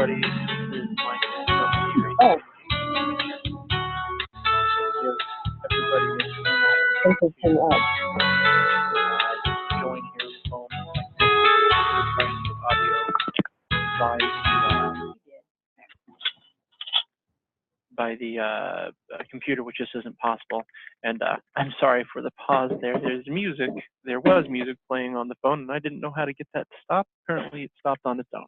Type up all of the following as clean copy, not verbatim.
everybody. This is Michael from the Oh, Give everybody a few moments this is to too join here on the phone. Recording the audio by the computer, which just isn't possible. And I'm sorry for the pause there. There's music. There was music playing on the phone, and I didn't know how to get that to stop. Apparently, it stopped on its own.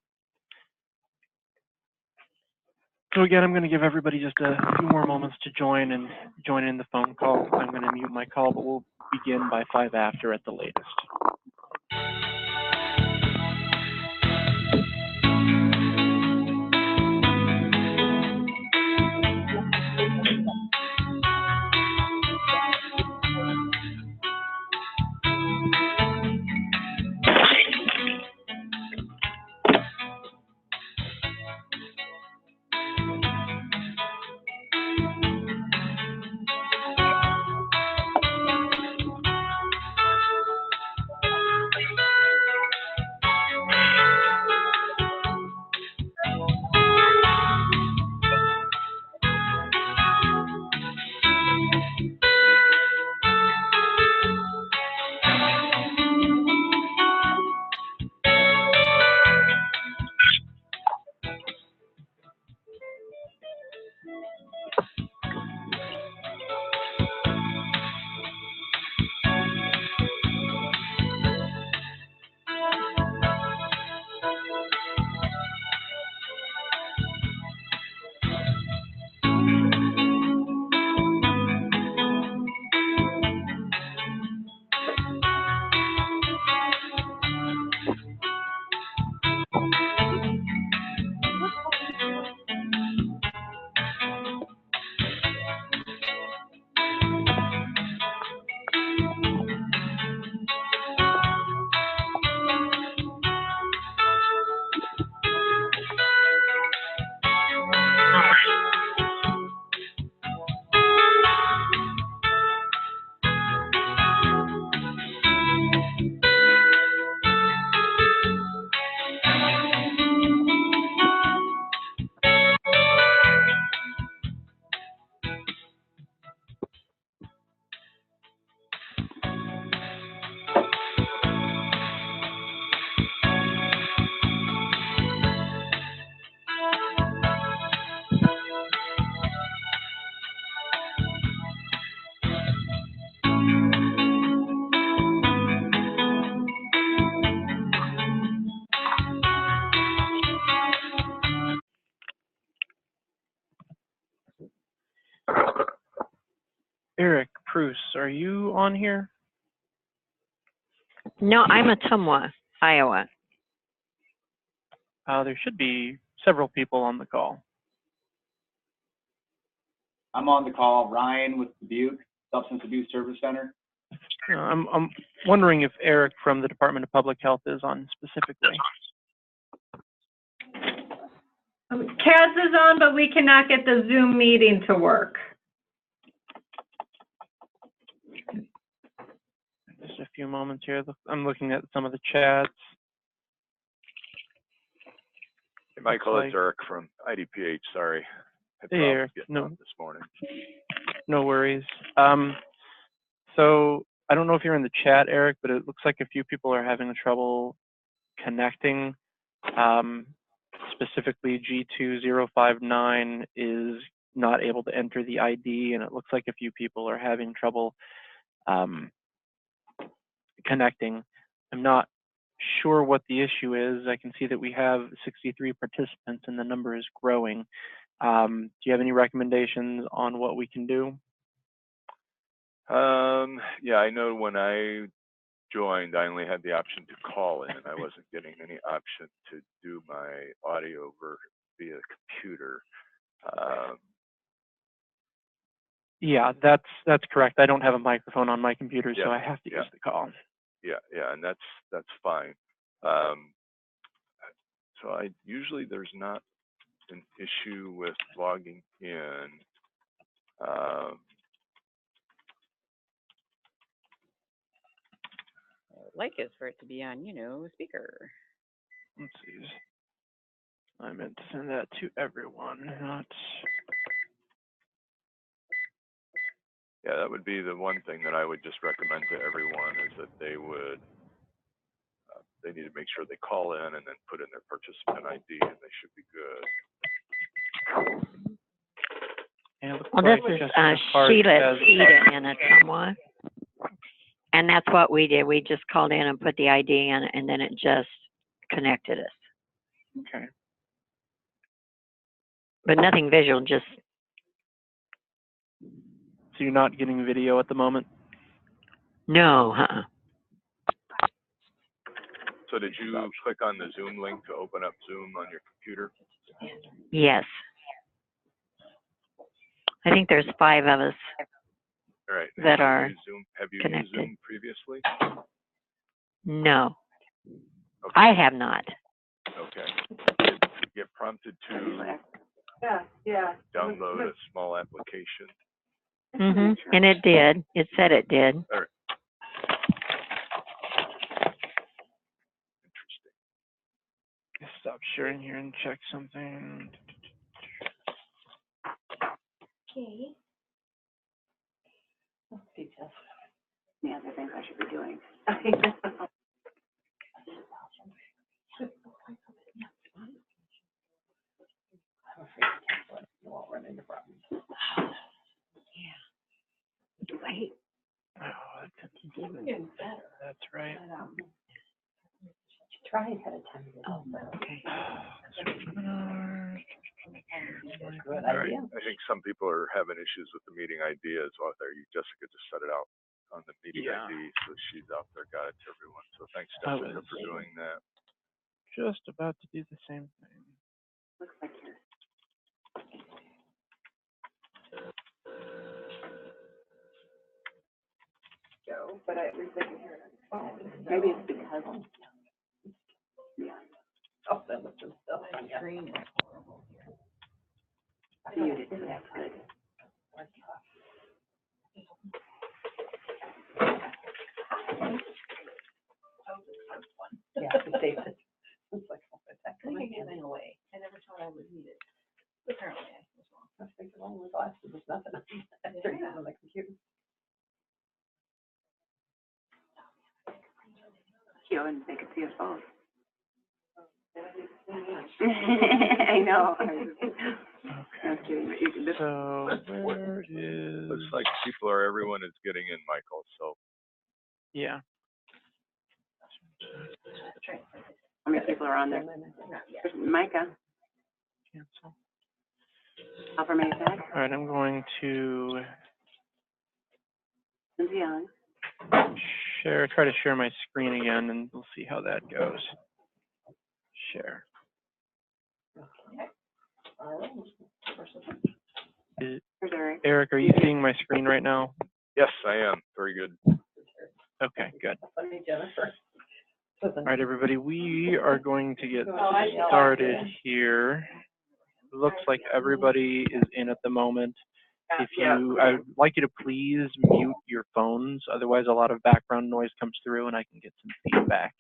So again, I'm going to give everybody just a few more moments to join in the phone call. I'm going to mute my call, but we'll begin by 5 after at the latest. Eric Pruce, are you on here? No, I'm Ottumwa, Iowa. There should be several people on the call. I'm on the call. Ryan with Dubuque Substance Abuse Service Center. I'm wondering if Eric from the Department of Public Health is on specifically. Kaz is on, but we cannot get the Zoom meeting to work. Just a few moments here. I'm looking at some of the chats. Hey, Michael, it's Eric from IDPH. Sorry. Hey, Eric. No, this morning. No worries. So I don't know if you're in the chat, Eric, but it looks like a few people are having trouble connecting. Specifically, G2059 is not able to enter the ID, and it looks like a few people are having trouble connecting. I'm not sure what the issue is. I can see that we have 63 participants and the number is growing. Do you have any recommendations on what we can do? Yeah, I know when I joined, I only had the option to call in. I wasn't getting any option to do my audio via computer. Yeah, that's correct. I don't have a microphone on my computer, yeah, so I have to use the call. Yeah, and that's fine. So usually there's not an issue with logging in. Like is for it to be on, speaker. Let's see. I meant to send that to everyone, not. Yeah, that would be the one thing that I would just recommend to everyone is that they would, they need to make sure they call in and then put in their participant ID and they should be good. Yeah, it looks Well, like this is Jessica Hart Sheila has- Eda in Ottumwa. And that's what we did. We just called in and put the ID in, and then it just connected us. Okay. But nothing visual, just, So you're not getting video at the moment? no, So did you click on the Zoom link to open up Zoom on your computer? Yes. I think there's 5 of us. All right. That are Have you connected. used Zoom previously? No, Okay. I have not. Okay. Get prompted to Yeah. download a small application. And it did. It said it did. All right. Interesting. Stop sharing here and check something. Okay. Let's see, Jess. The other things I should be doing. I'm afraid to cancel it. You won't run into problems. Yeah. Wait. Oh, Getting better. that's right. But, try ahead of time. Oh, okay. Good All right. idea. I think some people are having issues with the meeting ID as well. There, Jessica just set it out on the meeting Yeah. ID, so she's out there, got it to everyone. So thanks, I Jessica, was- for doing that. Just about to do the same thing. Looks like you're. Go, but I was thinking here. Maybe it's because. Yeah. Oh, that was some stuff on your screen. Muted, so that's good. Yeah, to save it. It's like, oh, but that could be getting away. I never thought I would need it. Apparently I was wrong. I was thinking, well, my glasses, there's nothing. I turned it on my computer. You and they could see us both. I know. I was kidding, but you can just. So where is? Looks like everyone is getting in, Michael, so. Yeah. How many people are on there? There's Micah, Cancel. Alpha Tech, All right, I'm going to Lindsay Young. try to share my screen again, and we'll see how that goes. Share. There's Eric. Eric, are you seeing my screen right now? Yes, I am. Very good. Okay, good. Funny, Jennifer. All right, everybody, we are going to get started here. Looks like everybody is in at the moment. If you, I'd like you to please mute your phones, otherwise a lot of background noise comes through and I can get some feedback.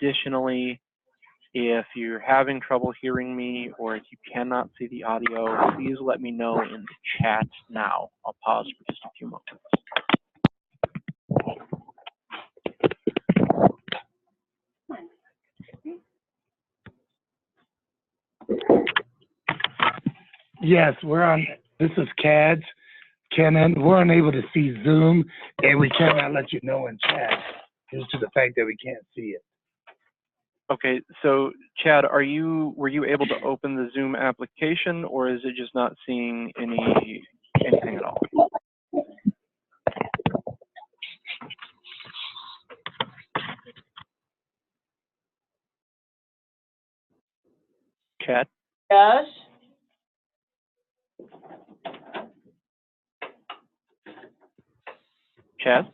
Additionally, if you're having trouble hearing me or if you cannot see the audio, please let me know in the chat now. I'll pause for just a few moments. Yes, we're on. This is CADS. Kenan, we're unable to see Zoom, and we cannot let you know in chat due to the fact that we can't see it. Okay, so Chad, were you able to open the Zoom application, or is it just not seeing anything at all? Chad? Yes. Chad?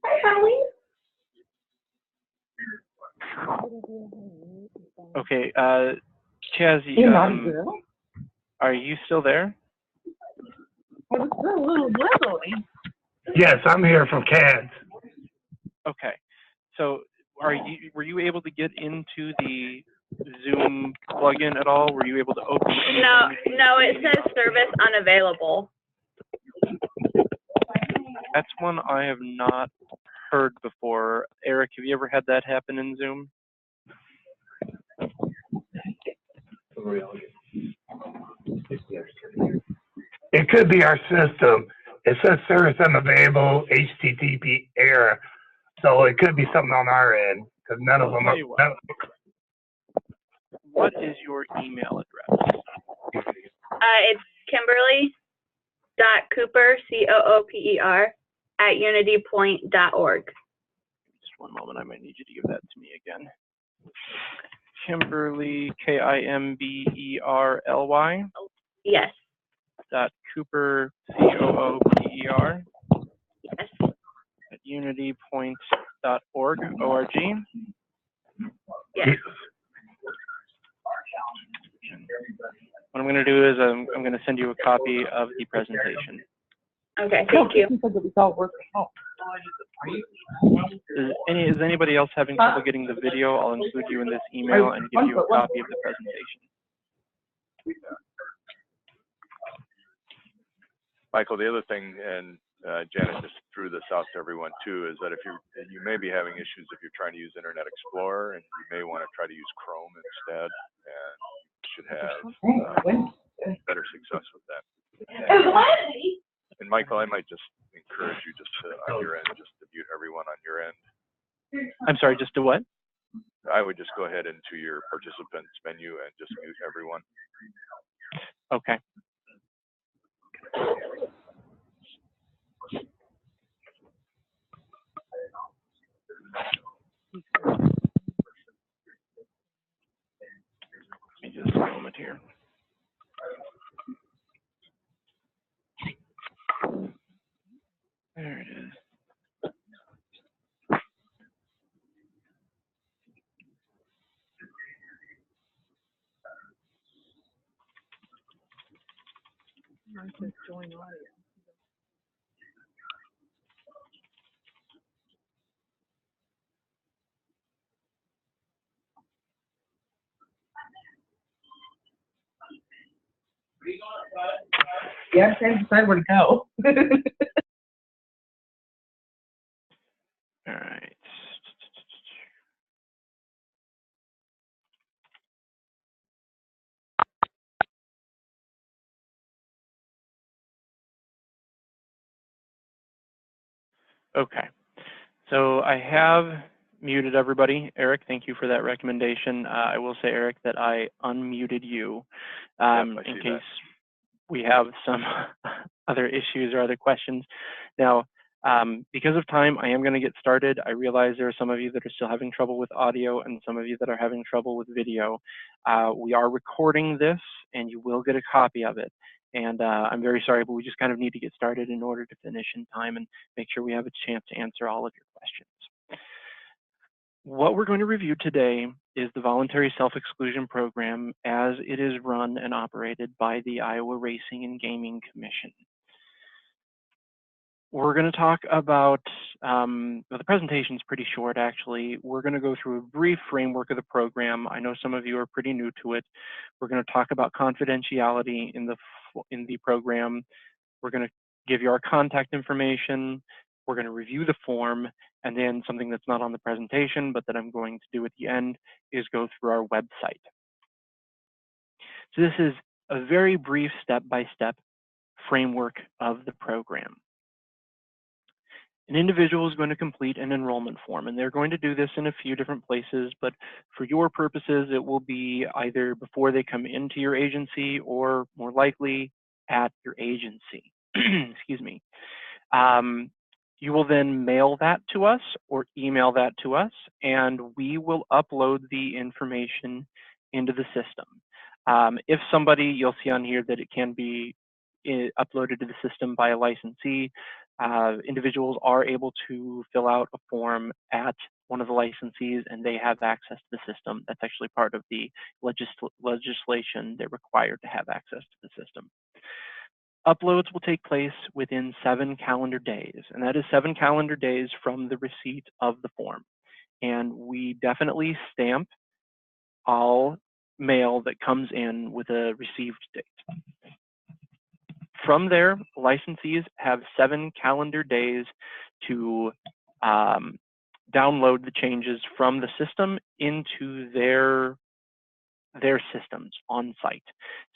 Hi, Holly. Okay, Chaz, girl. are you still there? I was a little blizzly. Yes, I'm here from CADS. Okay, so were you able to get into the Zoom plugin at all? Were you able to open anything? No, it says service unavailable. That's one I have not heard before. Eric, have you ever had that happen in Zoom? It could be our system. It says service unavailable, HTTP error. So it could be something on our end, because none of them are. What is your email address? It's Kimberly.Cooper, COOPER, @unitypoint.org. Just one moment, I might need you to give that to me again. Kimberly, KIMBERLY. Yes. Cooper, COOPER. Yes. At unitypoint.org, O-R-G. Yes. What I'm going to do is I'm going to send you a copy of the presentation. Okay, thank you. Is anybody else having trouble getting the video? I'll include you in this email and give you a copy of the presentation. Michael, the other thing, and Janet just threw this out to everyone too, is that if you may be having issues if you're trying to use Internet Explorer, and you may want to try to use Chrome instead, and you should have better success with that. And Michael, I might just encourage you just to, on your end, just to mute everyone on your end. I'm sorry, just to what? I would just go ahead into your participants menu and just mute everyone. Okay. Give me just a moment here. There it is. Yeah, I'm trying to decide where to go. All right. Okay. So I have muted everybody. Eric, thank you for that recommendation. I will say, Eric, that I unmuted you in case we have some other issues or other questions. Now, because of time, I am going to get started. I realize there are some of you that are still having trouble with audio and some of you that are having trouble with video. We are recording this and you will get a copy of it. And I'm very sorry, but we just kind of need to get started in order to finish in time and make sure we have a chance to answer all of your questions. What we're going to review today is the Voluntary Self-Exclusion Program as it is run and operated by the Iowa Racing and Gaming Commission. We're going to talk about, well, the presentation is pretty short actually. We're going to go through a brief framework of the program. I know some of you are pretty new to it. We're going to talk about confidentiality in the program. We're going to give you our contact information. We're going to review the form, and then something that's not on the presentation, but that I'm going to do at the end is go through our website. So this is a very brief step-by-step framework of the program. An individual is going to complete an enrollment form, and they're going to do this in a few different places, but for your purposes, it will be either before they come into your agency or more likely at your agency. Excuse me. You will then mail that to us or email that to us, and we will upload the information into the system. If somebody, you'll see on here that it can be uploaded to the system by a licensee. Individuals are able to fill out a form at one of the licensees and they have access to the system. That's actually part of the legislation. They're required to have access to the system. Uploads will take place within 7 calendar days, and that is 7 calendar days from the receipt of the form. and we definitely stamp all mail that comes in with a received date. From there, licensees have 7 calendar days to download the changes from the system into their systems on site.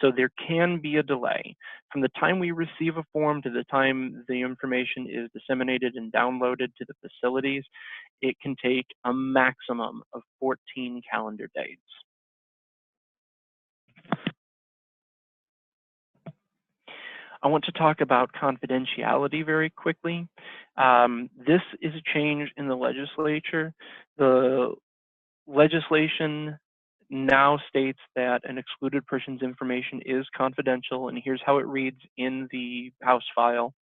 So there can be a delay. From the time we receive a form to the time the information is disseminated and downloaded to the facilities, it can take a maximum of 14 calendar days. I want to talk about confidentiality very quickly. This is a change in the legislature. The legislation now states that an excluded person's information is confidential, and here's how it reads in the House file.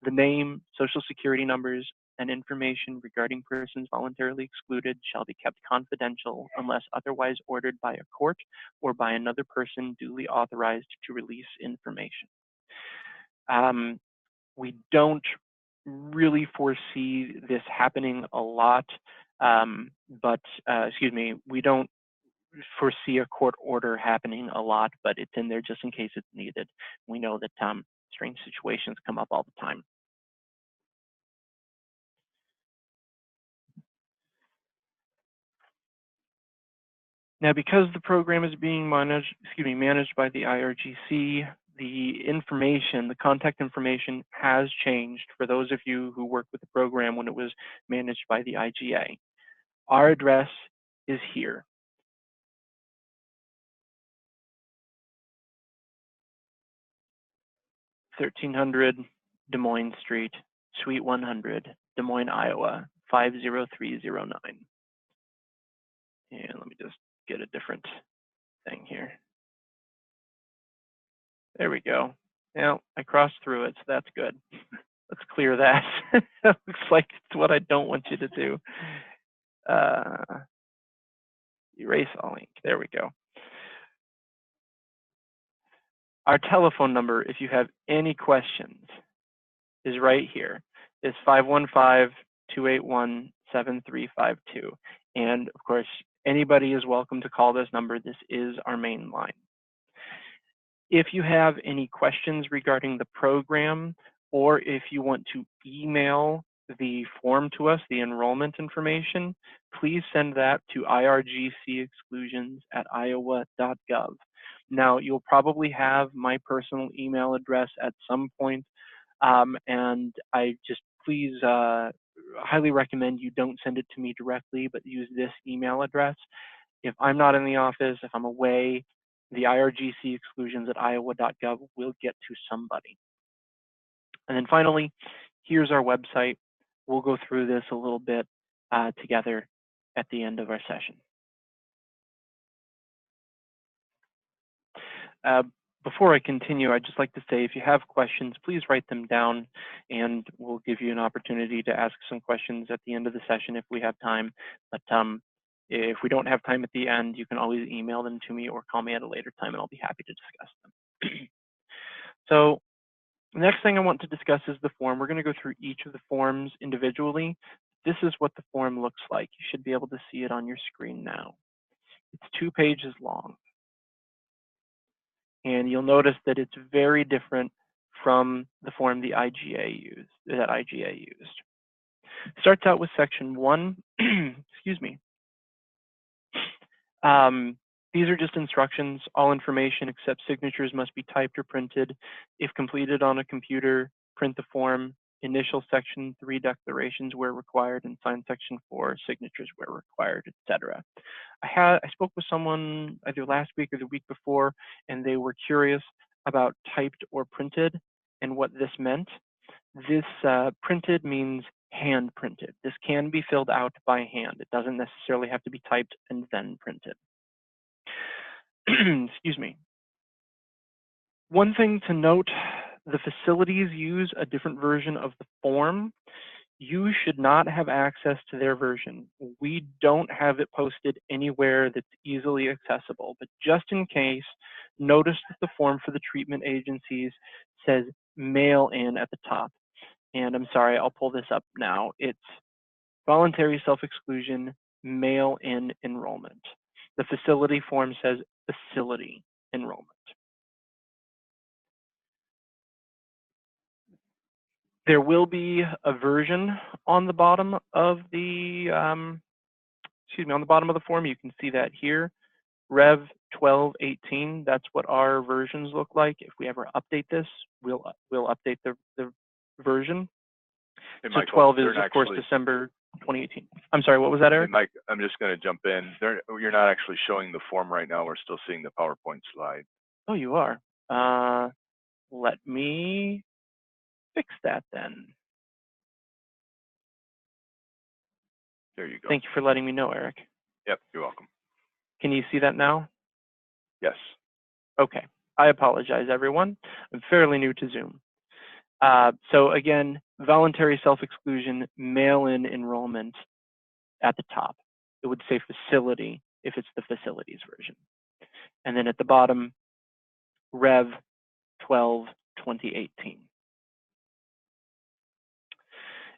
The name, social security numbers, and information regarding persons voluntarily excluded shall be kept confidential unless otherwise ordered by a court or by another person duly authorized to release information. We don't really foresee this happening a lot, we don't foresee a court order happening a lot, but it's in there just in case it's needed. We know that strange situations come up all the time. Now, because the program is being managed by the IRGC, the information, the contact information has changed for those of you who work with the program when it was managed by the IGA. Our address is here. 1300 Des Moines Street, Suite 100, Des Moines, Iowa, 50309. And let me just get a different thing here. There we go. Now, I crossed through it, so that's good. Let's clear that. That looks like it's what I don't want you to do. Erase all ink. There we go. Our telephone number, if you have any questions, is right here. It's 515-281-7352. And of course, anybody is welcome to call this number. This is our main line. If you have any questions regarding the program, or if you want to email the form to us, the enrollment information, please send that to irgcexclusions@iowa.gov. Now, you'll probably have my personal email address at some point, and I just please highly recommend you don't send it to me directly, but use this email address. If I'm not in the office, if I'm away, the irgcexclusions@iowa.gov will get to somebody. And then finally, here's our website. We'll go through this a little bit together at the end of our session. Before I continue, I'd just like to say if you have questions, please write them down, and we'll give you an opportunity to ask some questions at the end of the session if we have time. But if we don't have time at the end, you can always email them to me or call me at a later time, and I'll be happy to discuss them. So the next thing I want to discuss is the form. We're going to go through each of the forms individually. This is what the form looks like. You should be able to see it on your screen now. It's 2 pages long. And you'll notice that it's very different from the form that IGA used. Starts out with section 1, excuse me. These are just instructions. All information except signatures must be typed or printed. If completed on a computer, print the form. Initial section 3 declarations where required, and sign section 4 signatures where required, etc. I spoke with someone either last week or the week before, and they were curious about typed or printed and what this meant. This printed means hand printed. This can be filled out by hand. It doesn't necessarily have to be typed and then printed. Excuse me. One thing to note, the facilities use a different version of the form. You should not have access to their version. We don't have it posted anywhere that's easily accessible, but just in case, notice that the form for the treatment agencies says mail in at the top. And I'm sorry, I'll pull this up now. It's voluntary self-exclusion, mail-in enrollment. The facility form says facility enrollment. There will be a version on the bottom of the, on the bottom of the form. You can see that here, Rev 1218. That's what our versions look like. If we ever update this, we'll update the version. Hey, So Michael, 12 is, they're of course, actually- December 2018. I'm sorry, what was that, Hey, Eric? Mike, I'm just going to jump in. You're not actually showing the form right now. We're still seeing the PowerPoint slide. Oh, you are. Let me fix that then. There you go. Thank you for letting me know, Eric. Yep, you're welcome. Can you see that now? Yes. Okay. I apologize, everyone. I'm fairly new to Zoom. So again, voluntary self-exclusion, mail-in enrollment at the top. It would say facility if it's the facilities version. And then at the bottom, Rev 12, 2018.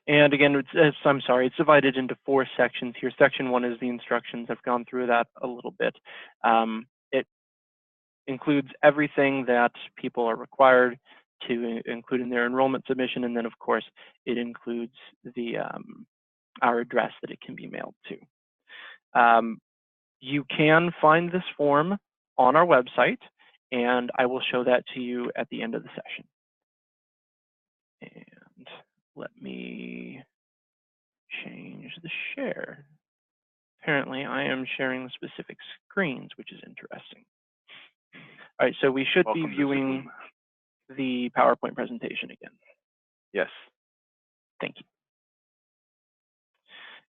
And again, I'm sorry, it's divided into 4 sections here. Section 1 is the instructions. I've gone through that a little bit. It includes everything that people are required to include in their enrollment submission. And then, of course, it includes the our address that it can be mailed to. You can find this form on our website, and I will show that to you at the end of the session. And let me change the share. Apparently, I am sharing specific screens, which is interesting. All right, so we should Welcome be to viewing Zoom. the PowerPoint presentation again. Yes. Thank you.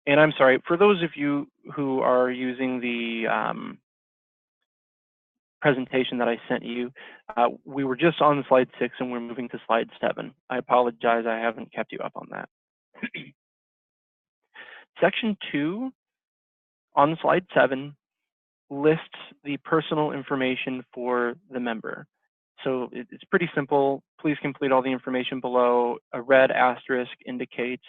And I'm sorry, for those of you who are using the presentation that I sent you, we were just on slide 6 and we're moving to slide 7. I apologize, I haven't kept you up on that. Section 2 on slide 7 lists the personal information for the member. So it's pretty simple. Please complete all the information below. A red asterisk indicates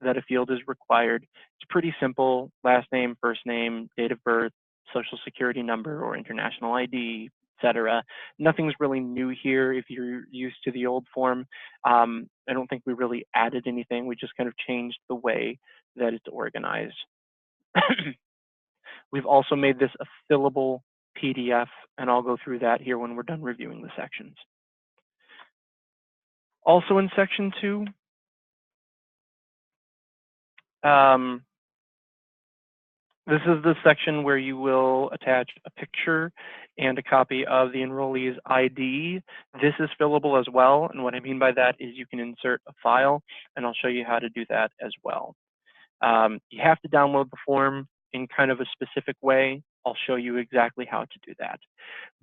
that a field is required. It's pretty simple: last name, first name, date of birth, social security number or international ID, etc. Nothing's really new here if you're used to the old form. I don't think we really added anything. We just kind of changed the way that it's organized. We've also made this a fillable PDF, and I'll go through that here when we're done reviewing the sections. Also in section 2, this is the section where you will attach a picture and a copy of the enrollee's ID. This is fillable as well, and what I mean by that is you can insert a file, and I'll show you how to do that as well. You have to download the form in kind of a specific way. I'll show you exactly how to do that.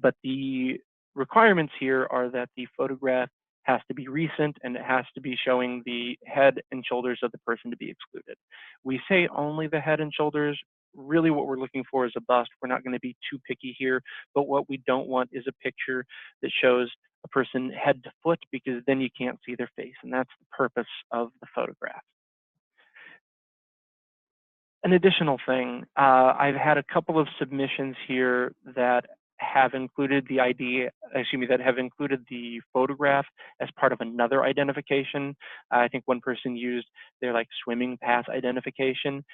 But the requirements here are that the photograph has to be recent and it has to be showing the head and shoulders of the person to be excluded. We say only the head and shoulders. Really what we're looking for is a bust. We're not going to be too picky here, but what we don't want is a picture that shows a person head to foot, because then you can't see their face, and that's the purpose of the photograph. An additional thing, I've had a couple of submissions here that have included the ID, that have included the photograph as part of another identification. I think one person used their swimming pass identification.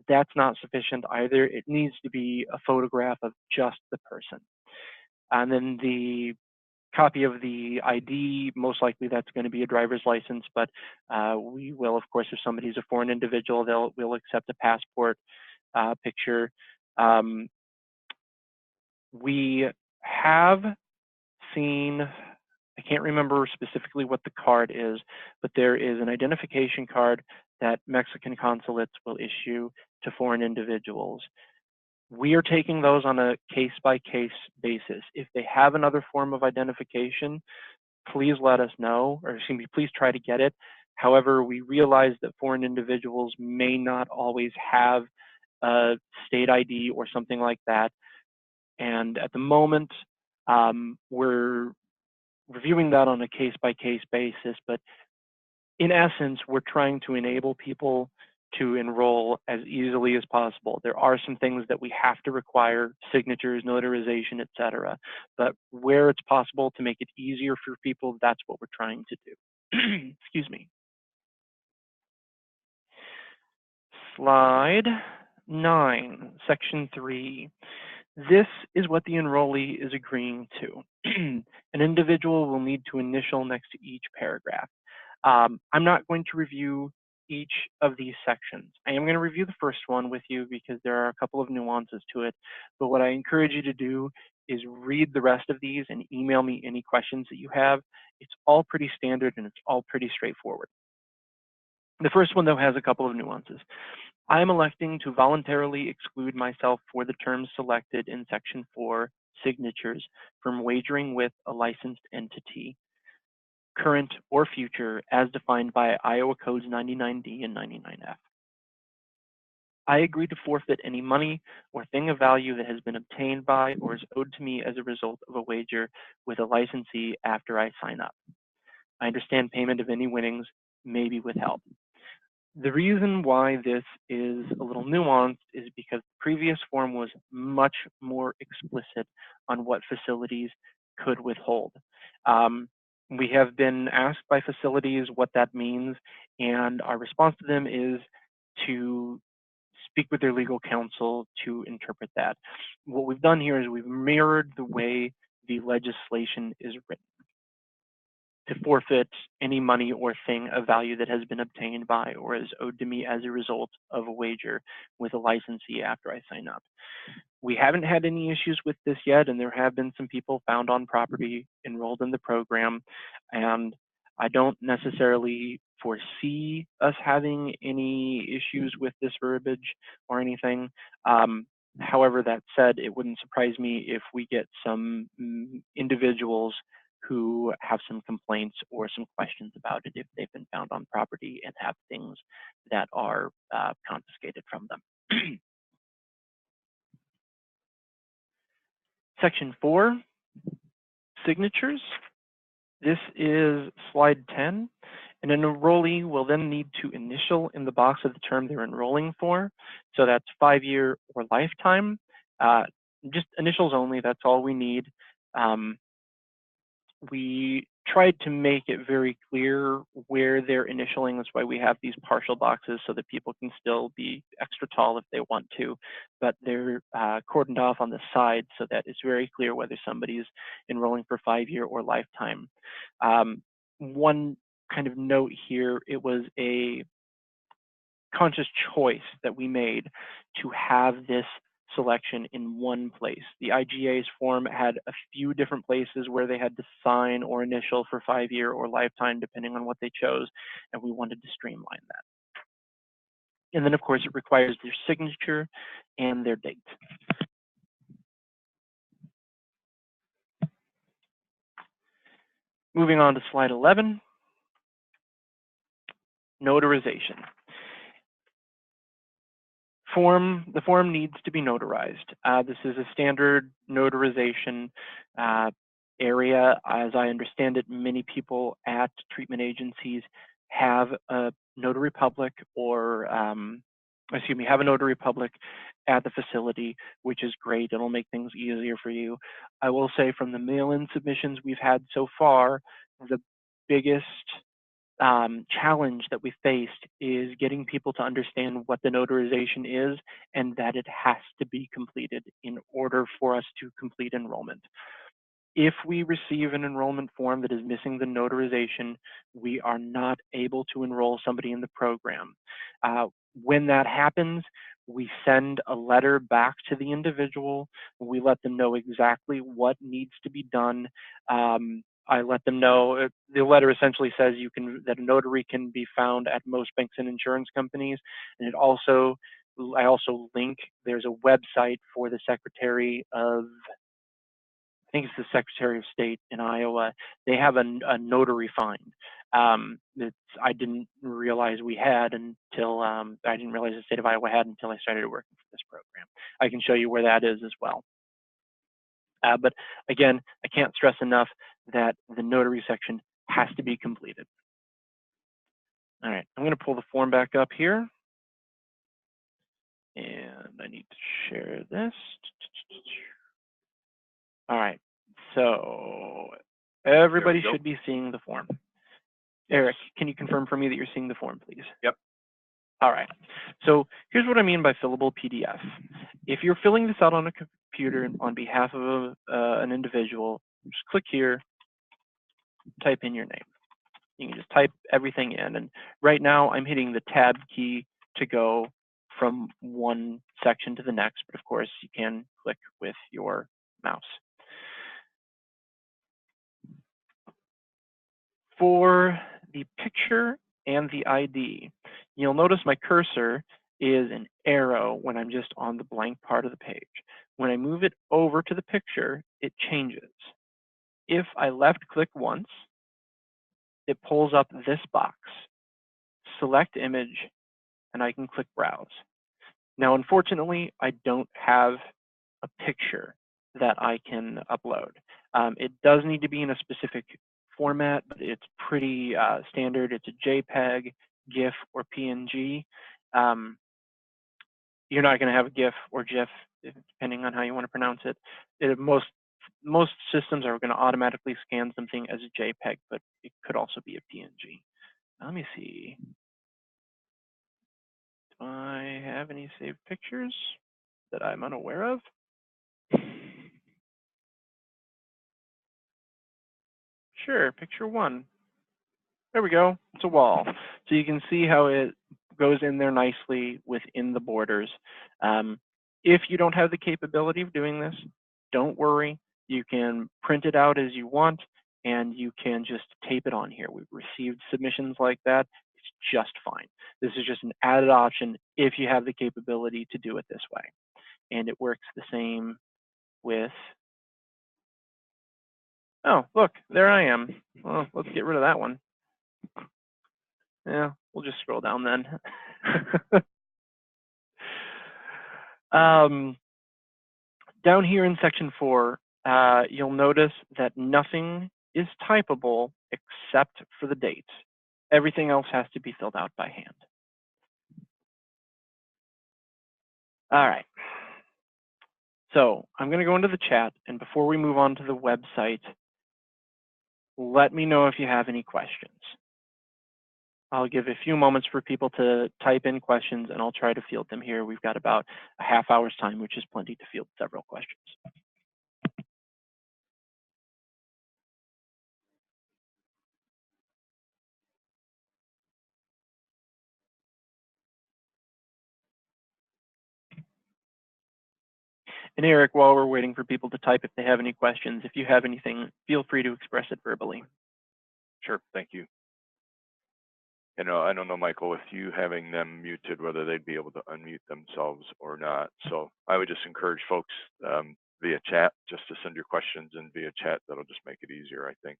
That's not sufficient either. It needs to be a photograph of just the person. And then the copy of the ID, most likely that's going to be a driver's license, but we will, of course, if somebody's a foreign individual, we'll accept a passport picture. We have seen, I can't remember specifically what the card is, but there is an identification card that Mexican consulates will issue to foreign individuals. We are taking those on a case-by-case basis. If they have another form of identification, please let us know, or please try to get it. However, we realize that foreign individuals may not always have a state ID or something like that. And at the moment, we're reviewing that on a case-by-case basis. But in essence, we're trying to enable people to enroll as easily as possible. There are some things that we have to require, signatures, notarization, etc. But where it's possible to make it easier for people, that's what we're trying to do. Excuse me. Slide 9, section 3. This is what the enrollee is agreeing to. An individual will need to initial next to each paragraph. I'm not going to review each of these sections. I am going to review the first one with you because there are a couple of nuances to it. But what I encourage you to do is read the rest of these and email me any questions that you have. It's all pretty standard and it's all pretty straightforward. The first one, though, has a couple of nuances. I am electing to voluntarily exclude myself for the terms selected in Section 4, signatures, from wagering with a licensed entity, current or future, as defined by Iowa Codes 99D and 99F. I agree to forfeit any money or thing of value that has been obtained by or is owed to me as a result of a wager with a licensee after I sign up. I understand payment of any winnings may be withheld. The reason why this is a little nuanced is because the previous form was much more explicit on what facilities could withhold. We have been asked by facilities what that means, and our response to them is to speak with their legal counsel to interpret that. What we've done here is we've mirrored the way the legislation is written, to forfeit any money or thing of value that has been obtained by or is owed to me as a result of a wager with a licensee after I sign up. We haven't had any issues with this yet, and there have been some people found on property enrolled in the program, and I don't necessarily foresee us having any issues with this verbiage or anything. However, that said, it wouldn't surprise me if we get some individuals who have some complaints or some questions about it if they've been found on property and have things that are confiscated from them. Section 4, signatures. This is slide 10. And an enrollee will then need to initial in the box of the term they're enrolling for. So that's 5-year or lifetime. Just initials only, that's all we need. We tried to make it very clear where they're initialing. That's why we have these partial boxes so that people can still be extra tall if they want to, but they're cordoned off on the side so that it's very clear whether somebody's enrolling for 5-year or lifetime. One kind of note here, it was a conscious choice that we made to have this selection in one place. The IGA's form had a few different places where they had to sign or initial for 5-year or lifetime, depending on what they chose, and we wanted to streamline that. And then, of course, it requires their signature and their date. Moving on to slide 11, notarization. The form needs to be notarized. This is a standard notarization area. As I understand it, many people at treatment agencies have a notary public or, have a notary public at the facility, which is great. It'll make things easier for you. I will say from the mail-in submissions we've had so far, the biggest challenge that we faced is getting people to understand what the notarization is and that it has to be completed in order for us to complete enrollment. If we receive an enrollment form that is missing the notarization, we are not able to enroll somebody in the program. When that happens, we send a letter back to the individual. We let them know exactly what needs to be done. I let them know, the letter essentially says that a notary can be found at most banks and insurance companies. And I also link, there's a website for the Secretary of, I think it's the Secretary of State in Iowa. They have a notary find that I didn't realize we had until, I didn't realize the state of Iowa had until I started working for this program. I can show you where that is as well. But again, I can't stress enough that the notary section has to be completed. All right, I'm going to pull the form back up here. And I need to share this. All right, so everybody go. should be seeing the form. Eric, can you confirm for me that you're seeing the form, please? Yep. All right, so here's what I mean by fillable PDF. If you're filling this out on a computer on behalf of an individual, just click here, type in your name. You can just type everything in, and right now I'm hitting the tab key to go from one section to the next, but of course you can click with your mouse. For the picture and the ID, you'll notice my cursor is an arrow when I'm just on the blank part of the page. When I move it over to the picture, it changes. If I left click once, it pulls up this box, select image, and I can click browse. Now, unfortunately, I don't have a picture that I can upload. It does need to be in a specific format, but it's pretty standard. It's a JPEG, GIF, or PNG. You're not going to have a GIF or GIF, depending on how you want to pronounce it. Most systems are going to automatically scan something as a JPEG, but it could also be a PNG. Let me see. Do I have any saved pictures that I'm unaware of? Sure, picture one. There we go, it's a wall. So you can see how it goes in there nicely within the borders. If you don't have the capability of doing this, don't worry. You can print it out as you want, and you can just tape it on here. We've received submissions like that. It's just fine. This is just an added option if you have the capability to do it this way. And it works the same with, oh, look, there I am. Well, let's get rid of that one. Yeah, we'll just scroll down then. Down here in section 4, you'll notice that nothing is typable except for the date. Everything else has to be filled out by hand. All right. So I'm going to go into the chat, and before we move on to the website, let me know if you have any questions. I'll give a few moments for people to type in questions, and I'll try to field them here. We've got about a half hour's time, which is plenty to field several questions. And Eric, while we're waiting for people to type if they have any questions, if you have anything, feel free to express it verbally. Sure, thank you. You know, I don't know, Michael, with you having them muted, whether they'd be able to unmute themselves or not. So I would just encourage folks via chat, just to send your questions in via chat. That'll just make it easier, I think.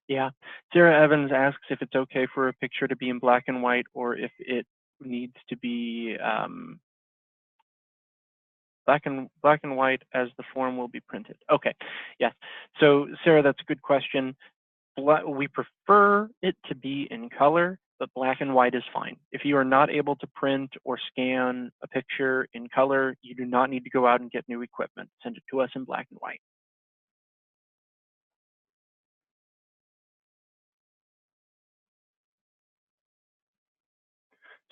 Yeah, Sarah Evans asks if it's okay for a picture to be in black and white or if it needs to be black and white as the form will be printed. Okay, yes. So Sarah, that's a good question. We prefer it to be in color, but black and white is fine. If you are not able to print or scan a picture in color, you do not need to go out and get new equipment. Send it to us in black and white.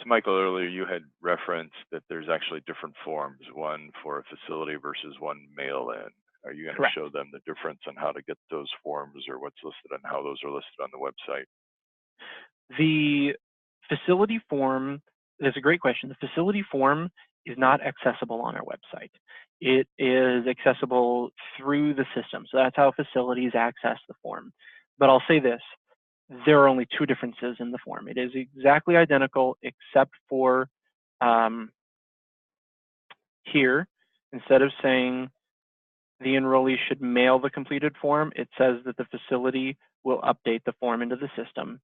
So Michael, earlier you had referenced that there's actually different forms, one for a facility versus one mail-in. Are you going to show them the difference on how to get those forms or what's listed and how those are listed on the website? The facility form, that's a great question. The facility form is not accessible on our website. It is accessible through the system. So that's how facilities access the form. But I'll say this, there are only two differences in the form. It is exactly identical except for here, instead of saying the enrollee should mail the completed form, it says that the facility will update the form into the system.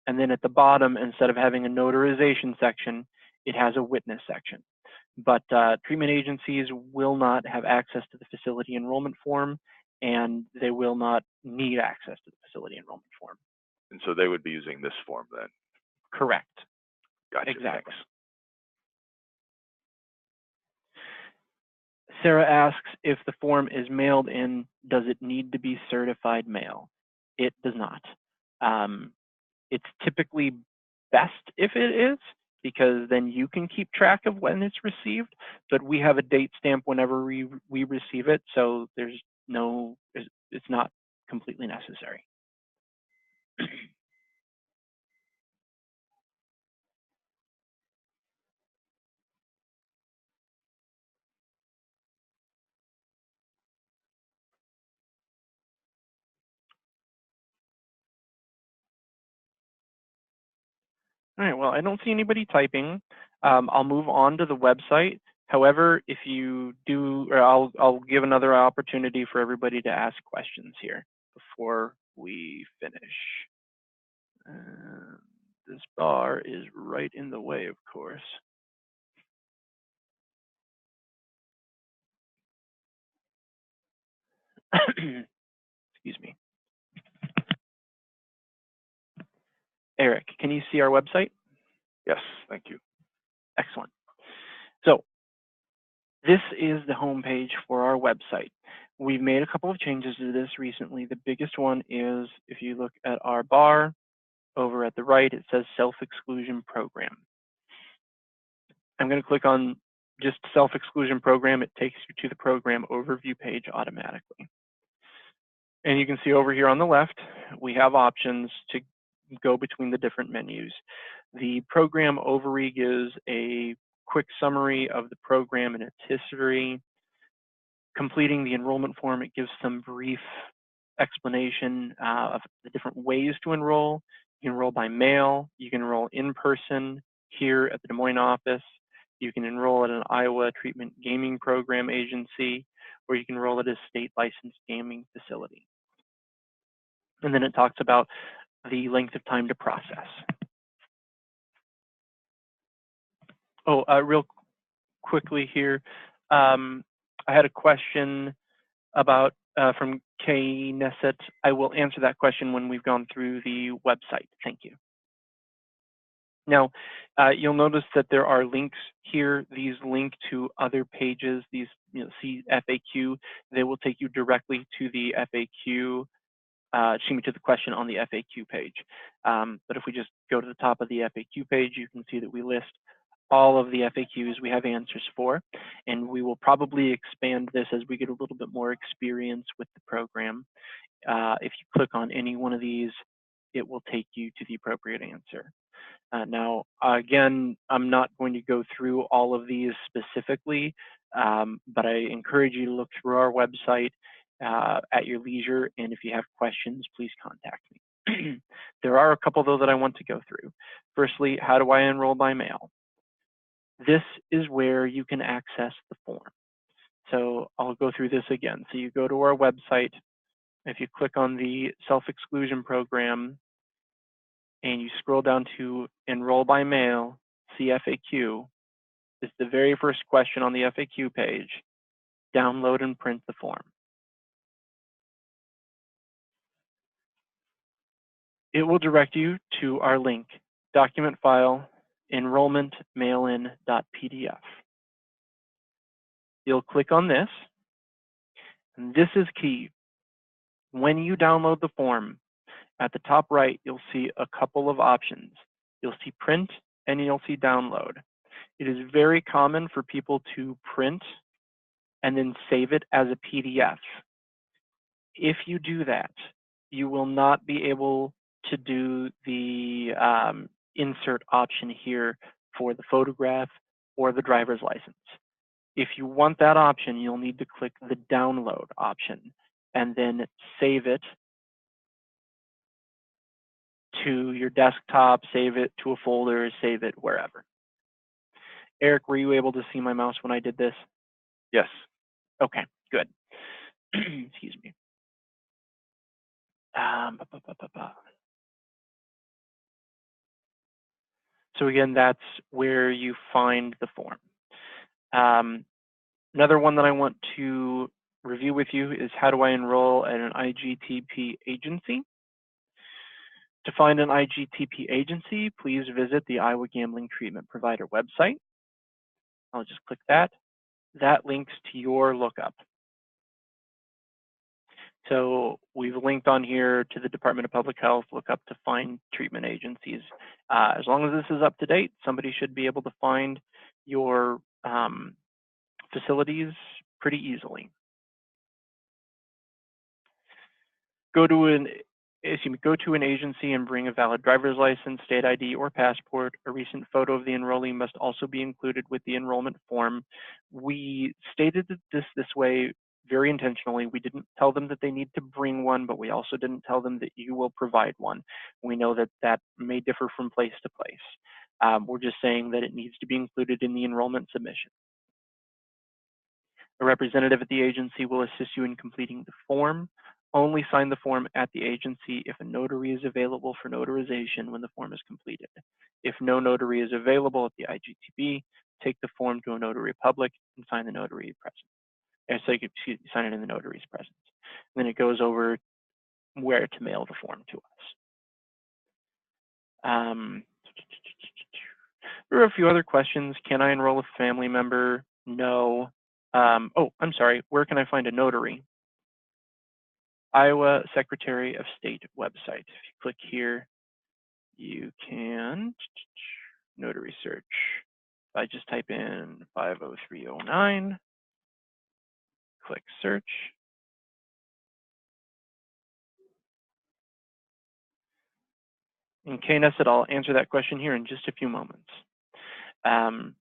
And then at the bottom, instead of having a notarization section, it has a witness section. But treatment agencies will not have access to the facility enrollment form, and they will not need access to the facility enrollment form. And so they would be using this form then? Correct. Gotcha. Exactly. Thanks. Sarah asks if the form is mailed in, does it need to be certified mail? It does not. It's typically best if it is, because then you can keep track of when it's received, but we have a date stamp whenever we receive it, so there's no, it's not completely necessary. All right, well, I don't see anybody typing. I'll move on to the website. However, if you do, or I'll give another opportunity for everybody to ask questions here before we finish. This bar is right in the way, of course. Excuse me. Eric, can you see our website? Yes, thank you. Excellent. So this is the homepage for our website. We've made a couple of changes to this recently. The biggest one is if you look at our bar over at the right, it says self-exclusion program. I'm going to click on just self-exclusion program. It takes you to the program overview page automatically. And you can see over here on the left, we have options to go between the different menus. The program overview gives a quick summary of the program and its history. Completing the enrollment form, it gives some brief explanation of the different ways to enroll. You can enroll by mail, you can enroll in person here at the Des Moines office, you can enroll at an Iowa treatment gaming program agency, or you can enroll at a state licensed gaming facility. And then it talks about the length of time to process. Oh, real quickly here, I had a question about from Kay Nesset. I will answer that question when we've gone through the website. Thank you. Now, you'll notice that there are links here. These link to other pages. These, see FAQ. They will take you directly to the FAQ. To the question on the FAQ page. But if we just go to the top of the FAQ page, you can see that we list all of the FAQs we have answers for, and we will probably expand this as we get a little bit more experience with the program. If you click on any one of these, it will take you to the appropriate answer. Now, again, I'm not going to go through all of these specifically, but I encourage you to look through our website at your leisure, and if you have questions, please contact me. There are a couple though that I want to go through. Firstly, how do I enroll by mail? This is where you can access the form. So I'll go through this again. So you go to our website, if you click on the self-exclusion program, and you scroll down to enroll by mail, see FAQ, it's the very first question on the FAQ page. Download and print the form. It will direct you to our link, document file, enrollment mailin.pdf. You'll click on this, and this is key. When you download the form, at the top right, you'll see a couple of options. You'll see print and you'll see download. It is very common for people to print and then save it as a PDF. If you do that, you will not be able to do the insert option here for the photograph or the driver's license. If you want that option, you'll need to click the download option and then save it to your desktop, save it to a folder, save it wherever. Eric, were you able to see my mouse when I did this? Yes. Okay, good. Excuse me. So again, that's where you find the form. Another one that I want to review with you is how do I enroll at an IGTP agency? To find an IGTP agency, please visit the Iowa Gambling Treatment Provider website. I'll just click that. that links to your lookup. So we've linked on here to the Department of Public Health lookup to find treatment agencies. As long as this is up to date, somebody should be able to find your facilities pretty easily. Go to an agency and bring a valid driver's license, state ID, or passport. A recent photo of the enrollee must also be included with the enrollment form. We stated this way very intentionally. We didn't tell them that they need to bring one, but we also didn't tell them that you will provide one. We know that that may differ from place to place. We're just saying that it needs to be included in the enrollment submission. A representative at the agency will assist you in completing the form. Only sign the form at the agency if a notary is available for notarization when the form is completed. If no notary is available at the IGTB, take the form to a notary public and sign the notary present. So you can sign it in the notary's presence. And then it goes over where to mail the form to us. There are a few other questions. Can I enroll a family member? No. Oh, I'm sorry. Where can I find a notary? Iowa Secretary of State website. If you click here, you can notary search. If I just type in 50309, click search. And KNS, I'll answer that question here in just a few moments. And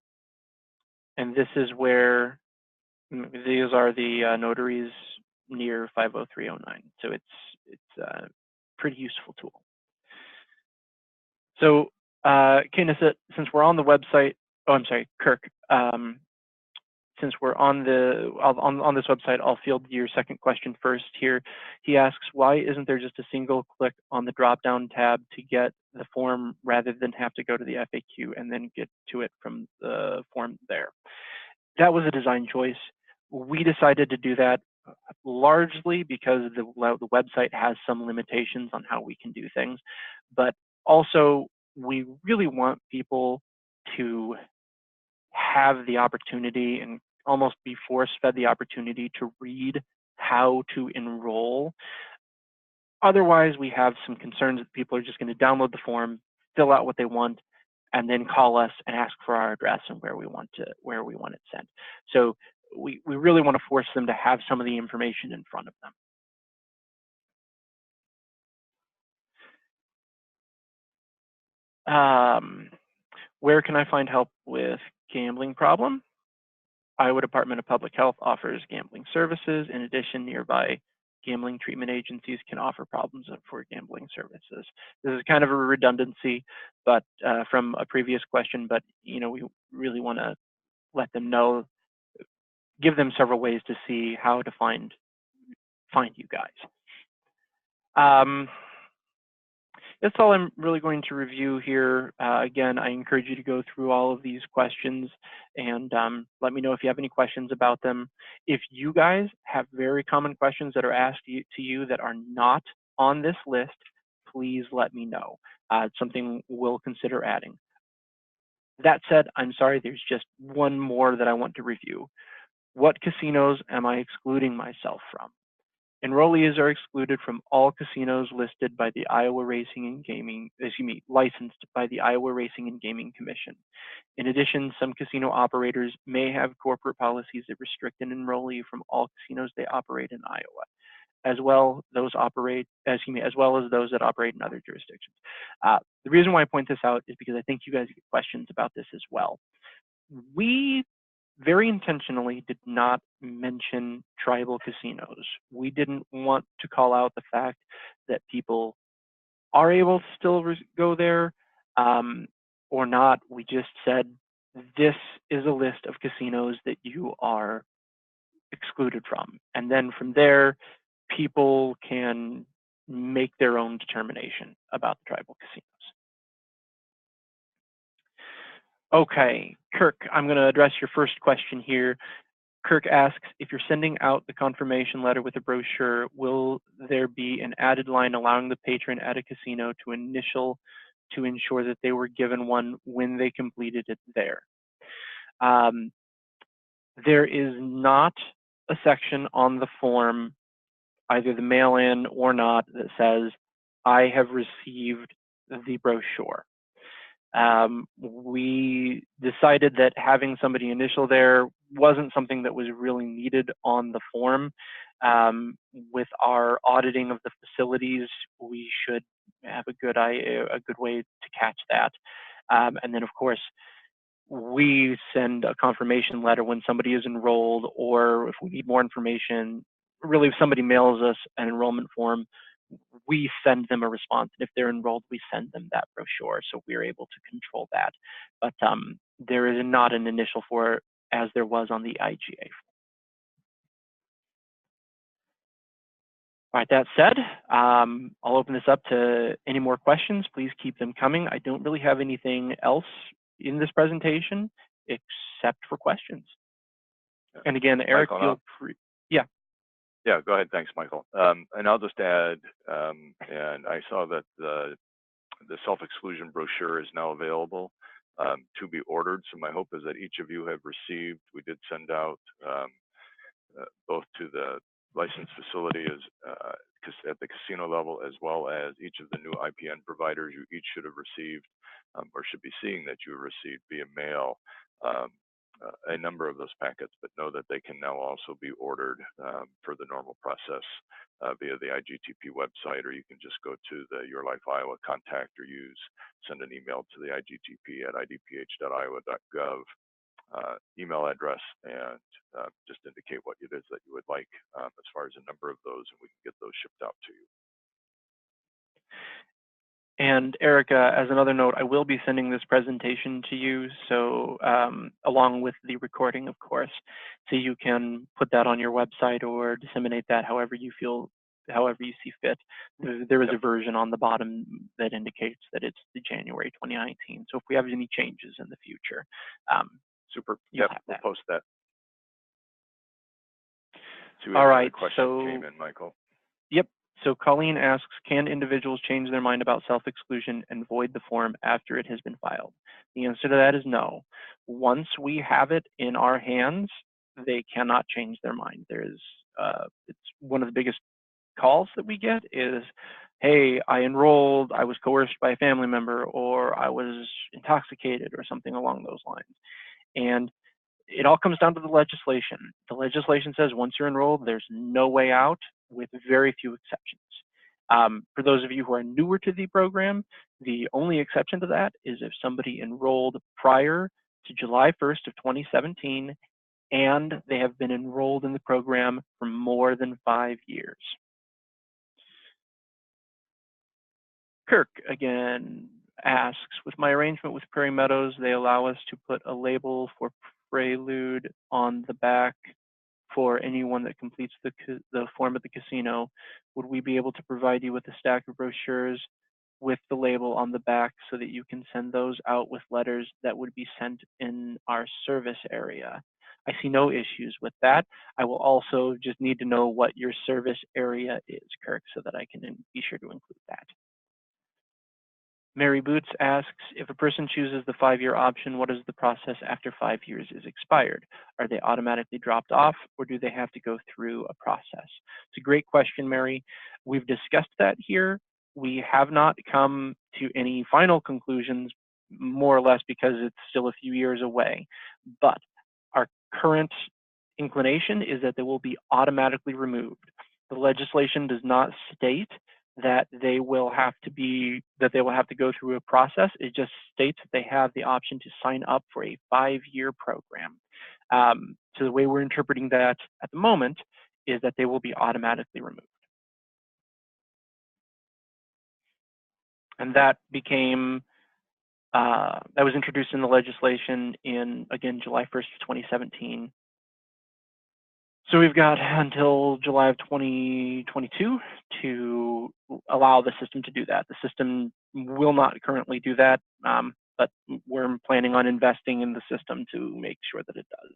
this is where these are the notaries near 50309. So it's a pretty useful tool. So KNS, since we're on the website, oh, I'm sorry, Kirk. Since we're on this website, I'll field your second question first here. He asks, why isn't there just a single click on the drop-down tab to get the form rather than have to go to the FAQ and then get to it from the form there? That was a design choice. We decided to do that largely because the website has some limitations on how we can do things, but also we really want people to have the opportunity and almost be force-fed the opportunity to read how to enroll. Otherwise, we have some concerns that people are just going to download the form, fill out what they want, and then call us and ask for our address and where we want it sent. So we really want to force them to have some of the information in front of them. Where can I find help with gambling problem? Iowa Department of Public Health offers gambling services. In addition, nearby gambling treatment agencies can offer problems for gambling services. This is kind of a redundancy, but from a previous question, but we really want to let them know, give them several ways to see how to find you guys. That's all I'm really going to review here. Again, I encourage you to go through all of these questions and let me know if you have any questions about them. If you guys have very common questions that are asked to you that are not on this list, please let me know. It's something we'll consider adding. That said, I'm sorry, there's just one more that I want to review. What casinos am I excluding myself from? Enrollees are excluded from all casinos listed by the Iowa Racing and Gaming, licensed by the Iowa Racing and Gaming Commission. In addition, some casino operators may have corporate policies that restrict an enrollee from all casinos they operate in Iowa, as well as those that operate in other jurisdictions. The reason why I point this out is because I think you guys get questions about this as well. We very intentionally did not mention tribal casinos. We didn't want to call out the fact that people are able to still go there or not. We just said, this is a list of casinos that you are excluded from. And then from there, people can make their own determination about the tribal casinos. Okay, Kirk, I'm going to address your first question here. Kirk asks, if you're sending out the confirmation letter with a brochure, will there be an added line allowing the patron at a casino to ensure that they were given one when they completed it there? There is not a section on the form, either the mail-in or not, that says, I have received the brochure. We decided that having somebody initial there wasn't something that was really needed on the form. With our auditing of the facilities, we should have a good way to catch that. And then, of course, we send a confirmation letter when somebody is enrolled, or if we need more information. Really, if somebody mails us an enrollment form, we send them a response. And if they're enrolled, we send them that brochure. So we're able to control that. But there is not an initial for it as there was on the IGA. All right, that said, I'll open this up to any more questions. Please keep them coming. I don't really have anything else in this presentation except for questions. And again, Eric, Michael, feel free. Yeah. Yeah, go ahead. Thanks, Michael. And I'll just add, and I saw that the self-exclusion brochure is now available to be ordered. So my hope is that each of you have received. We did send out both to the licensed facility as at the casino level, as well as each of the new IPN providers. You each should have received or should be seeing that you received via mail a number of those packets, but know that they can now also be ordered for the normal process via the IGTP website, or you can just go to the Your Life Iowa contact or send an email to the IGTP at idph.iowa.gov email address and just indicate what it is that you would like as far as a number of those, and we can get those shipped out to you. And Erica, as another note, I will be sending this presentation to you, so along with the recording, of course, so you can put that on your website or disseminate that however you see fit. There is a version on the bottom that indicates that it's the January 2019. So if we have any changes in the future, super. You'll Yep, have we'll that. post that. So All right. question came in, Michael. Yep. So Colleen asks, can individuals change their mind about self-exclusion and void the form after it has been filed? The answer to that is no. Once we have it in our hands, they cannot change their mind. It's one of the biggest calls that we get is, hey, I enrolled, I was coerced by a family member, or I was intoxicated, or something along those lines. And it all comes down to the legislation. The legislation says once you're enrolled, there's no way out, with very few exceptions. For those of you who are newer to the program, the only exception to that is if somebody enrolled prior to July 1st of 2017, and they have been enrolled in the program for more than 5 years. Kirk again asks, with my arrangement with Prairie Meadows, they allow us to put a label for Prelude on the back for anyone that completes the form at the casino. Would we be able to provide you with a stack of brochures with the label on the back so that you can send those out with letters that would be sent in our service area? I see no issues with that. I will also just need to know what your service area is, Kirk, so that I can be sure to include that. Mary Boots asks, if a person chooses the 5-year option, what is the process after 5 years is expired? Are they automatically dropped off, or do they have to go through a process? It's a great question, Mary. We've discussed that here. We have not come to any final conclusions, more or less because it's still a few years away. But our current inclination is that they will be automatically removed. The legislation does not state that they will have to go through a process. It just states that they have the option to sign up for a 5-year program. So the way we're interpreting that at the moment is that they will be automatically removed. And that became, that was introduced in the legislation in, again, July 1st of 2017. So we've got until July of 2022 to allow the system to do that. The system will not currently do that, but we're planning on investing in the system to make sure that it does.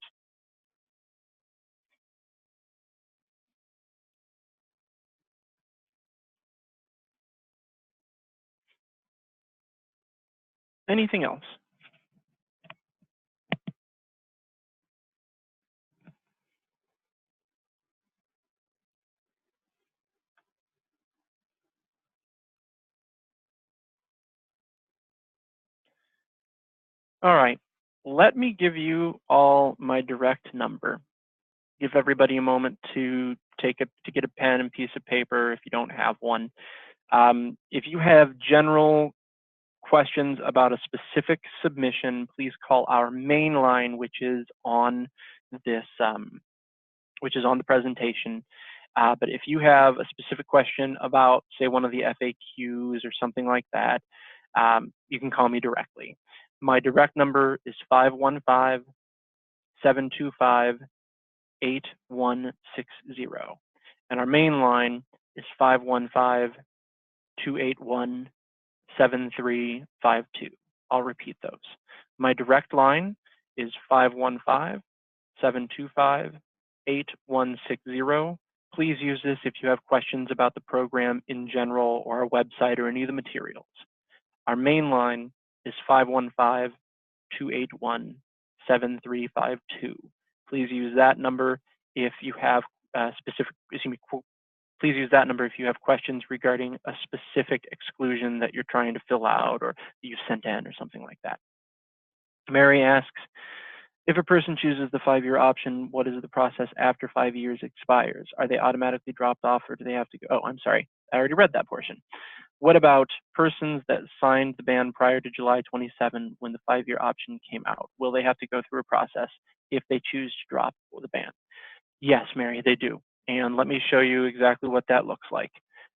Anything else? All right, let me give you all my direct number. Give everybody a moment to get a pen and piece of paper if you don't have one. If you have general questions about a specific submission, please call our main line, which is on this, which is on the presentation. But if you have a specific question about, say, one of the FAQs or something like that, you can call me directly. My direct number is 515-725-8160. And our main line is 515-281-7352. I'll repeat those. My direct line is 515-725-8160. Please use this if you have questions about the program in general or our website or any of the materials. Our main line is 515-281-7352. Please use that number if you have please use that number if you have questions regarding a specific exclusion that you're trying to fill out or you sent in or something like that. Mary asks, if a person chooses the 5-year option, what is the process after 5 years expires? Are they automatically dropped off or do they have to go? Oh, I'm sorry, I already read that portion. What about persons that signed the ban prior to July 27 when the 5-year option came out? Will they have to go through a process if they choose to drop the ban? Yes, Mary, they do. And let me show you exactly what that looks like.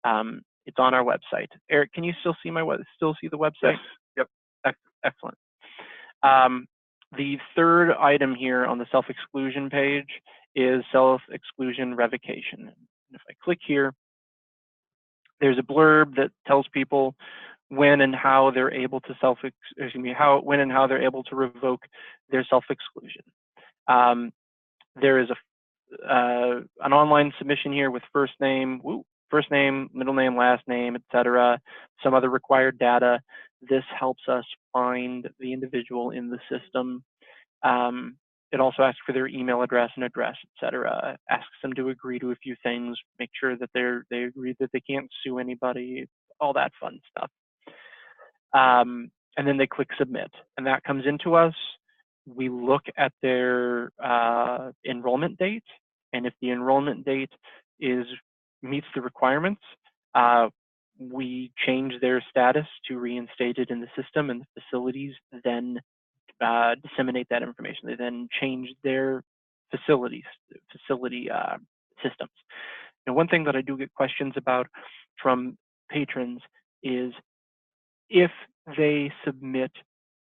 It's on our website. Eric, can you still see the website? Yes. Yep. Excellent. The third item here on the self-exclusion page is self-exclusion revocation. And if I click here, there's a blurb that tells people when and how they're able to when and how they're able to revoke their self-exclusion. There is an online submission here with first name, middle name, last name, etc., some other required data. This helps us find the individual in the system. It also asks for their email address and address, etc. Asks them to agree to a few things, make sure that they agree that they can't sue anybody, all that fun stuff. And then they click submit, and that comes into us. We look at their enrollment date, and if the enrollment date meets the requirements, we change their status to reinstated in the system, and the facilities then disseminate that information. They then change their facility systems. And one thing that I do get questions about from patrons is if they submit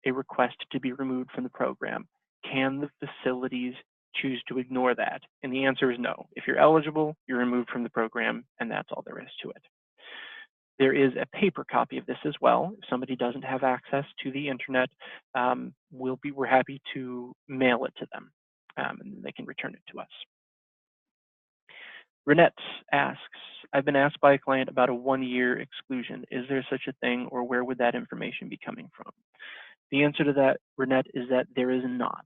a request to be removed from the program, can the facilities choose to ignore that? And the answer is no. If you're eligible, you're removed from the program, and that's all there is to it. There is a paper copy of this as well. If somebody doesn't have access to the internet, we're happy to mail it to them, and they can return it to us. Renette asks, I've been asked by a client about a 1-year exclusion. Is there such a thing, or where would that information be coming from? The answer to that, Renette, is that there is not.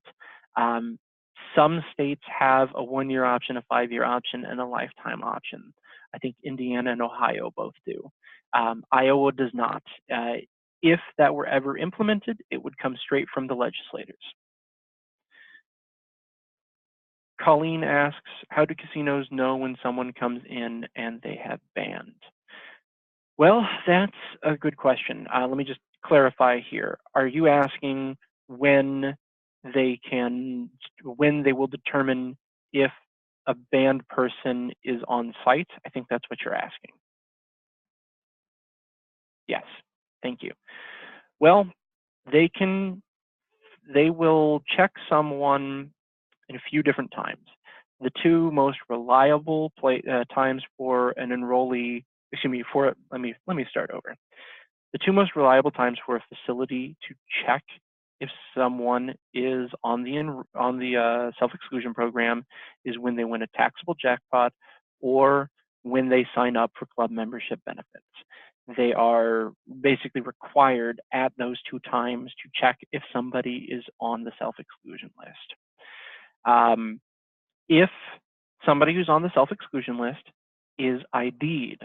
Some states have a 1-year option, a 5-year option, and a lifetime option. I think Indiana and Ohio both do. Iowa does not. If that were ever implemented, it would come straight from the legislators. Colleen asks, how do casinos know when someone comes in and they have banned? Well, that's a good question. Let me just clarify here. Are you asking when they will determine if a banned person is on site? I think that's what you're asking. Yes, thank you. Well, they will check someone in a few different times. The two most reliable times for an enrollee, let me start over. The two most reliable times for a facility to check if someone is on the self-exclusion program is when they win a taxable jackpot or when they sign up for club membership benefits. They are basically required at those 2 times to check if somebody is on the self-exclusion list. If somebody who's on the self-exclusion list is ID'd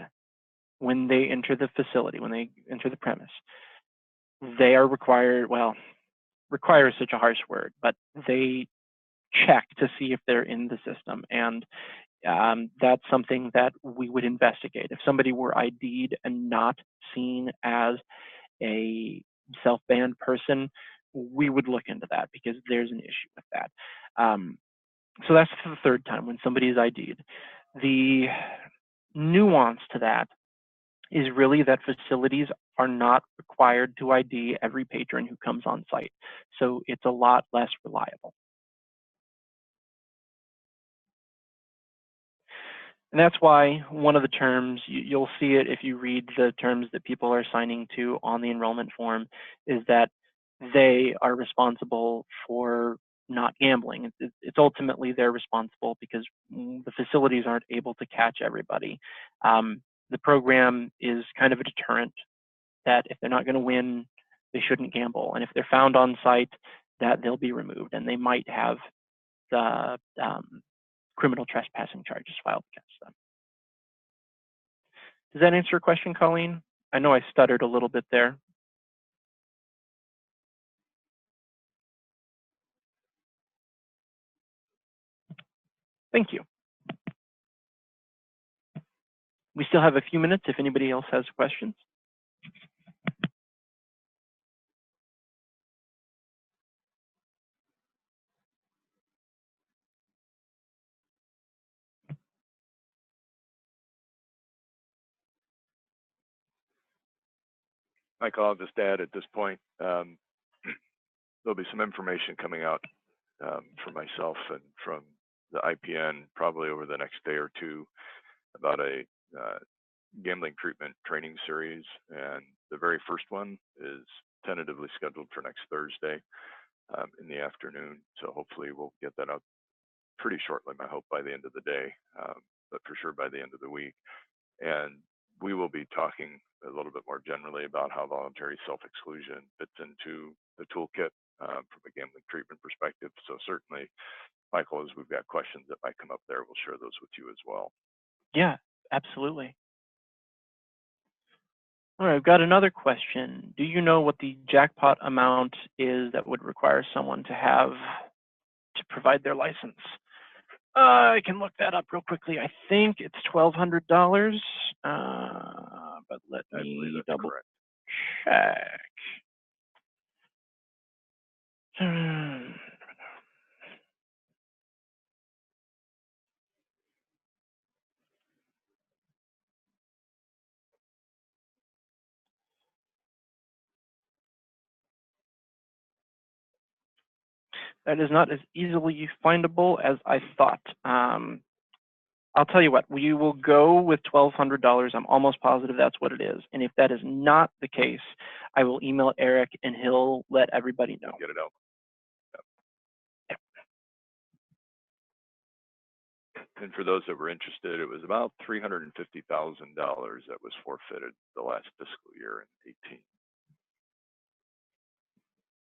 when they enter the facility, when they enter the premise, they are required, well, require is such a harsh word, but they check to see if they're in the system. And that's something that we would investigate. If somebody were ID'd and not seen as a self-banned person, we would look into that because there's an issue with that. So that's the third time when somebody is ID'd. The nuance to that is really that facilities are not required to ID every patron who comes on site. So it's a lot less reliable. And that's why one of the terms, you'll see it if you read the terms that people are signing to on the enrollment form, is that they are responsible for not gambling. It's ultimately they're responsible because the facilities aren't able to catch everybody. The program is kind of a deterrent that if they're not going to win, they shouldn't gamble. And if they're found on site, that they'll be removed and they might have the criminal trespassing charges filed against them. Does that answer your question, Colleen? I know I stuttered a little bit there. Thank you. We still have a few minutes if anybody else has questions. Michael, I'll just add at this point, there'll be some information coming out from myself and from the IPN probably over the next day or two about a gambling treatment training series. And the very first one is tentatively scheduled for next Thursday in the afternoon. So hopefully we'll get that out pretty shortly, I hope by the end of the day, but for sure by the end of the week. And we will be talking a little bit more generally about how voluntary self-exclusion fits into the toolkit from a gambling treatment perspective. So certainly, Michael, as we've got questions that might come up there, we'll share those with you as well. Yeah, absolutely. All right, I've got another question. Do you know what the jackpot amount is that would require someone to have to provide their license? I can look that up real quickly. I think it's $1,200, but let me double check. That is not as easily findable as I thought. I'll tell you what, we will go with $1,200. I'm almost positive that's what it is. And if that is not the case, I will email Eric and he'll let everybody know. Get it out. Yep. And for those that were interested, it was about $350,000 that was forfeited the last fiscal year in 18.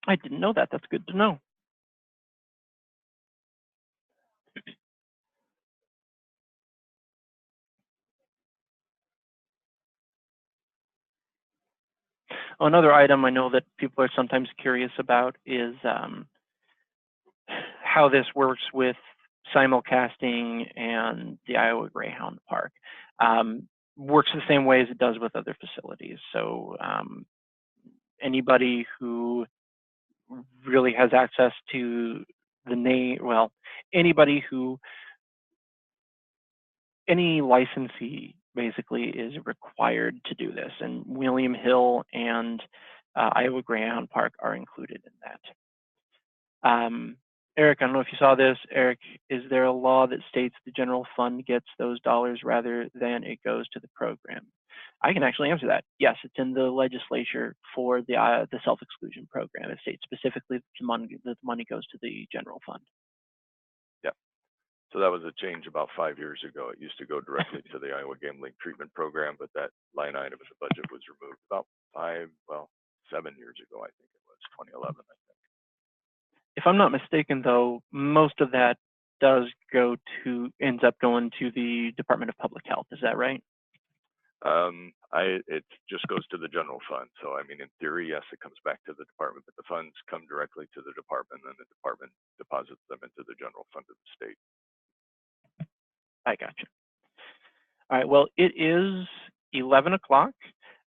I didn't know that. That's good to know. Another item I know that people are sometimes curious about is how this works with simulcasting and the Iowa Greyhound Park. Works the same way as it does with other facilities. So anybody who really has access to the name, well, any licensee basically is required to do this, and William Hill and Iowa Greyhound Park are included in that. Eric, I don't know if you saw this. Eric, is there a law that states the general fund gets those dollars rather than it goes to the program? I can actually answer that. Yes, it's in the legislature for the self-exclusion program. It states specifically that the money goes to the general fund. Yeah. So that was a change about 5 years ago. It used to go directly to the Iowa Gambling Treatment Program, but that line item in the budget was removed about 7 years ago, I think it was, 2011, I think. If I'm not mistaken, though, most of that ends up going to the Department of Public Health. Is that right? It just goes to the general fund. So I mean, in theory, yes, it comes back to the department, but the funds come directly to the department, and the department deposits them into the general fund of the state. I got you. All right, well, it is 11 o'clock.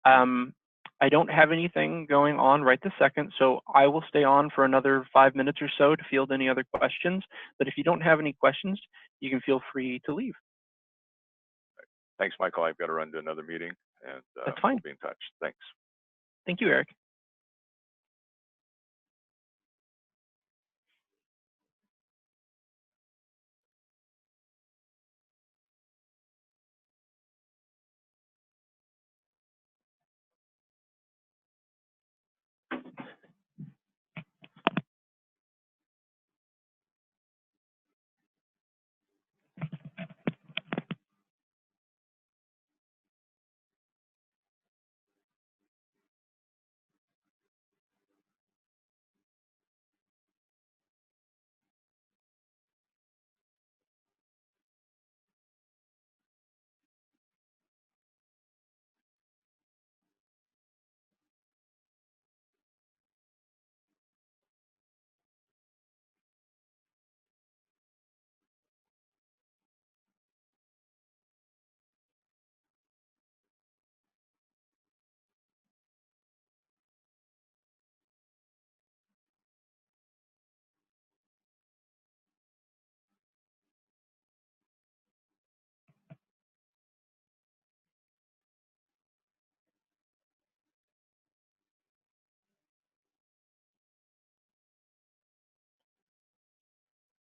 I don't have anything going on right this second, so I will stay on for another 5 minutes or so to field any other questions. But if you don't have any questions, you can feel free to leave. Thanks, Michael. I've got to run to another meeting, and That's fine. we'll be in touch. Thanks. Thank you, Eric.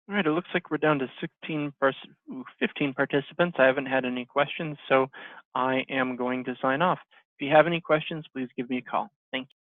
All right, it looks like we're down to 15 participants. I haven't had any questions, so I am going to sign off. If you have any questions, please give me a call. Thank you.